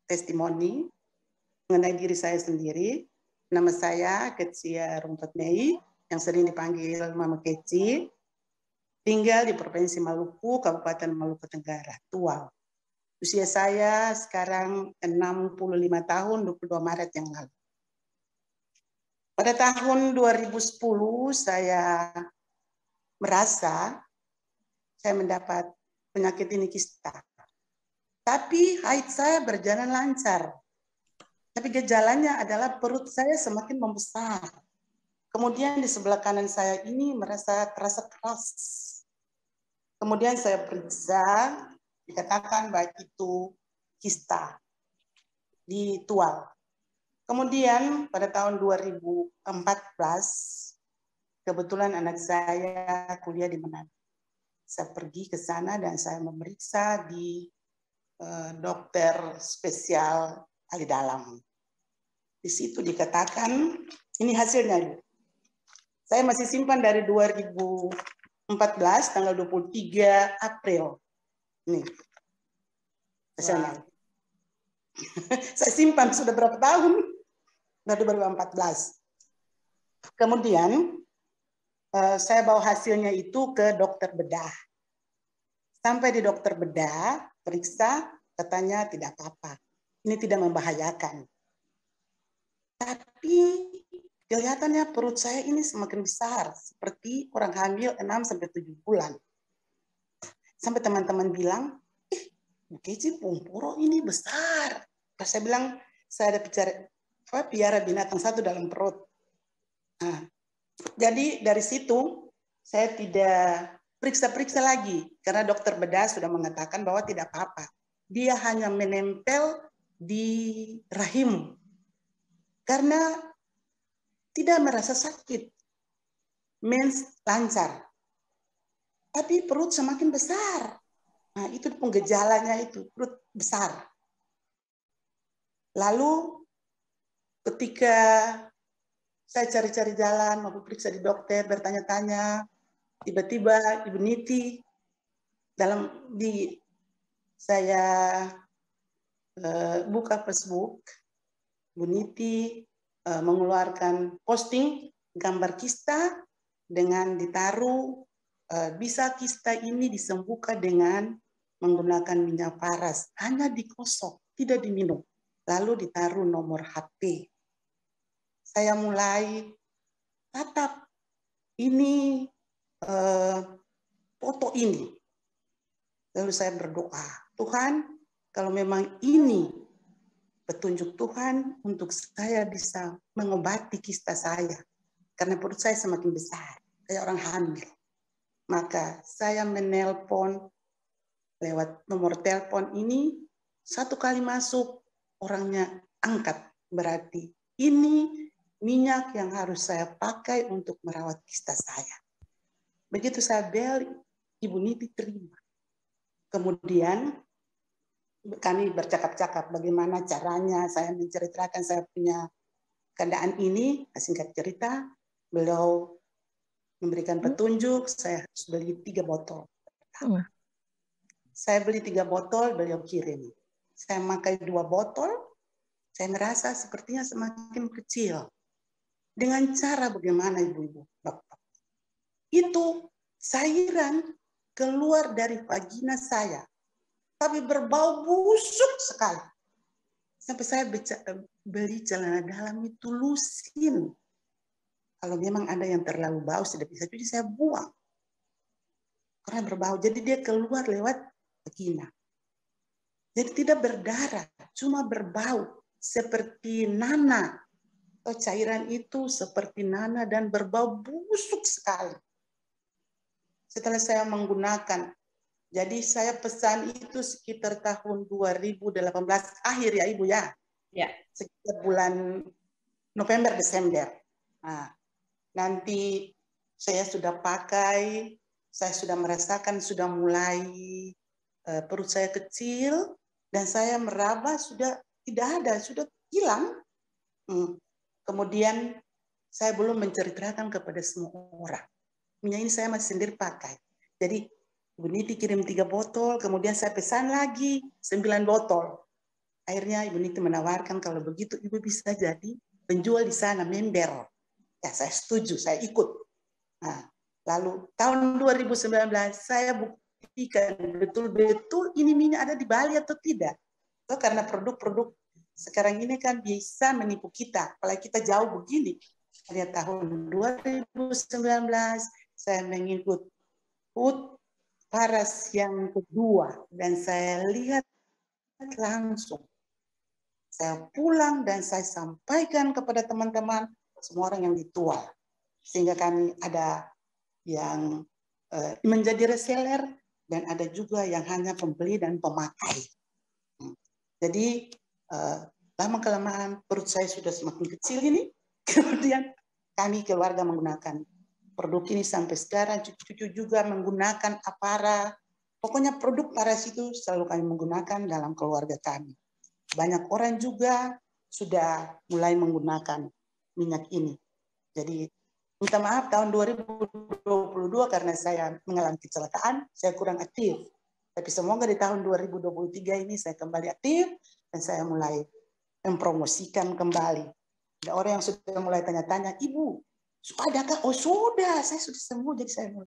testimoni mengenai diri saya sendiri. Nama saya Ketsia Rumput Mei, yang sering dipanggil Mama Keci. Tinggal di Provinsi Maluku, Kabupaten Maluku Tenggara, Tual. Usia saya sekarang 65 tahun, 22 Maret yang lalu. Pada tahun 2010 saya merasa saya mendapat penyakit ini kista. Tapi haid saya berjalan lancar. Tapi gejalanya adalah perut saya semakin membesar. Kemudian di sebelah kanan saya ini terasa keras. Kemudian saya periksa, dikatakan baik itu kista di tual. Kemudian pada tahun 2014, kebetulan anak saya kuliah di Manado. Saya pergi ke sana dan saya memeriksa di dokter spesial ahli dalam. Di situ dikatakan, ini hasilnya. Saya masih simpan dari 2014, tanggal 23 April. Nih, hasilnya. Wow. Saya simpan sudah berapa tahun? Dari 2014. Kemudian, saya bawa hasilnya itu ke dokter bedah. Sampai di dokter bedah, periksa, katanya tidak apa-apa. Ini tidak membahayakan. Tapi kelihatannya perut saya ini semakin besar, seperti orang hamil 6-7 bulan. Sampai teman-teman bilang, Bu Keci, Pungpuro ini besar. Pas saya bilang, saya ada piara binatang satu dalam perut. Nah, jadi dari situ, saya tidak periksa-periksa lagi, karena dokter bedah sudah mengatakan bahwa tidak apa-apa. Dia hanya menempel di rahim, karena tidak merasa sakit, mens lancar. Tapi perut semakin besar. Nah, itu penggejalanya itu, perut besar. Lalu ketika saya cari-cari jalan, mau periksa di dokter, bertanya-tanya, tiba-tiba Ibu Niti saya buka Facebook, Bu Niti mengeluarkan posting gambar kista dengan ditaruh bisa kista ini disembuhkan dengan menggunakan minyak paras, hanya digosok, tidak diminum. Lalu ditaruh nomor HP. Saya mulai tatap ini foto ini. Lalu saya berdoa, Tuhan, kalau memang ini petunjuk Tuhan untuk saya bisa mengobati kista saya, karena perut saya semakin besar, kayak orang hamil. Maka saya menelpon lewat nomor telepon ini, satu kali masuk, orangnya angkat. Berarti ini minyak yang harus saya pakai untuk merawat kista saya. Begitu saya bel, Ibu Niti terima. Kemudian kami bercakap-cakap bagaimana caranya, saya menceritakan saya punya keadaan ini, singkat cerita, beliau memberikan petunjuk, saya harus beli 3 botol. Saya beli 3 botol, beliau kirim. Saya pakai 2 botol, saya merasa sepertinya semakin kecil. Dengan cara bagaimana Ibu-ibu, Bapak? Itu cairan keluar dari vagina saya, tapi berbau busuk sekali. Sampai saya beli celana dalam itu lusin. Kalau memang ada yang terlalu bau, tidak bisa cuci, saya buang. Karena berbau, jadi dia keluar lewat vagina. Jadi tidak berdarah, cuma berbau. Seperti nana. Atau cairan itu seperti nana dan berbau busuk sekali. Setelah saya menggunakan, jadi saya pesan itu sekitar tahun 2018 akhir ya Ibu ya? Ya. Sekitar bulan November, Desember. Nah, nanti saya sudah pakai, saya sudah merasakan sudah mulai perut saya kecil dan saya meraba sudah tidak ada, sudah hilang. Kemudian saya belum menceritakan kepada semua orang. Minyak ini saya masih sendiri pakai. Jadi Bu Niti kirim 3 botol, kemudian saya pesan lagi 9 botol. Akhirnya Ibu Niti menawarkan kalau begitu Ibu bisa jadi penjual di sana, member. Ya saya setuju, saya ikut. Nah, lalu tahun 2019 saya buktikan betul-betul ini minyak ada di Bali atau tidak. So, karena produk-produk sekarang ini kan bisa menipu kita, apalagi kita jauh begini. Pada tahun 2019 saya mengikut HUT Paras yang kedua dan saya lihat langsung. Saya pulang dan saya sampaikan kepada teman-teman semua orang yang ditual. Sehingga kami ada yang menjadi reseller dan ada juga yang hanya pembeli dan pemakai. Jadi lama-kelamaan perut saya sudah semakin kecil ini. Kemudian kami keluarga menggunakan produk ini sampai sekarang. Cucu-cucu juga menggunakan Apara. Pokoknya produk Paras itu selalu kami menggunakan dalam keluarga kami. Banyak orang juga sudah mulai menggunakan minyak ini. Jadi minta maaf tahun 2022 karena saya mengalami kecelakaan, saya kurang aktif. Tapi semoga di tahun 2023 ini saya kembali aktif dan saya mulai mempromosikan kembali. Ada orang yang sudah mulai tanya-tanya, Ibu, adakah? Oh sudah, saya sudah sembuh, jadi saya mulai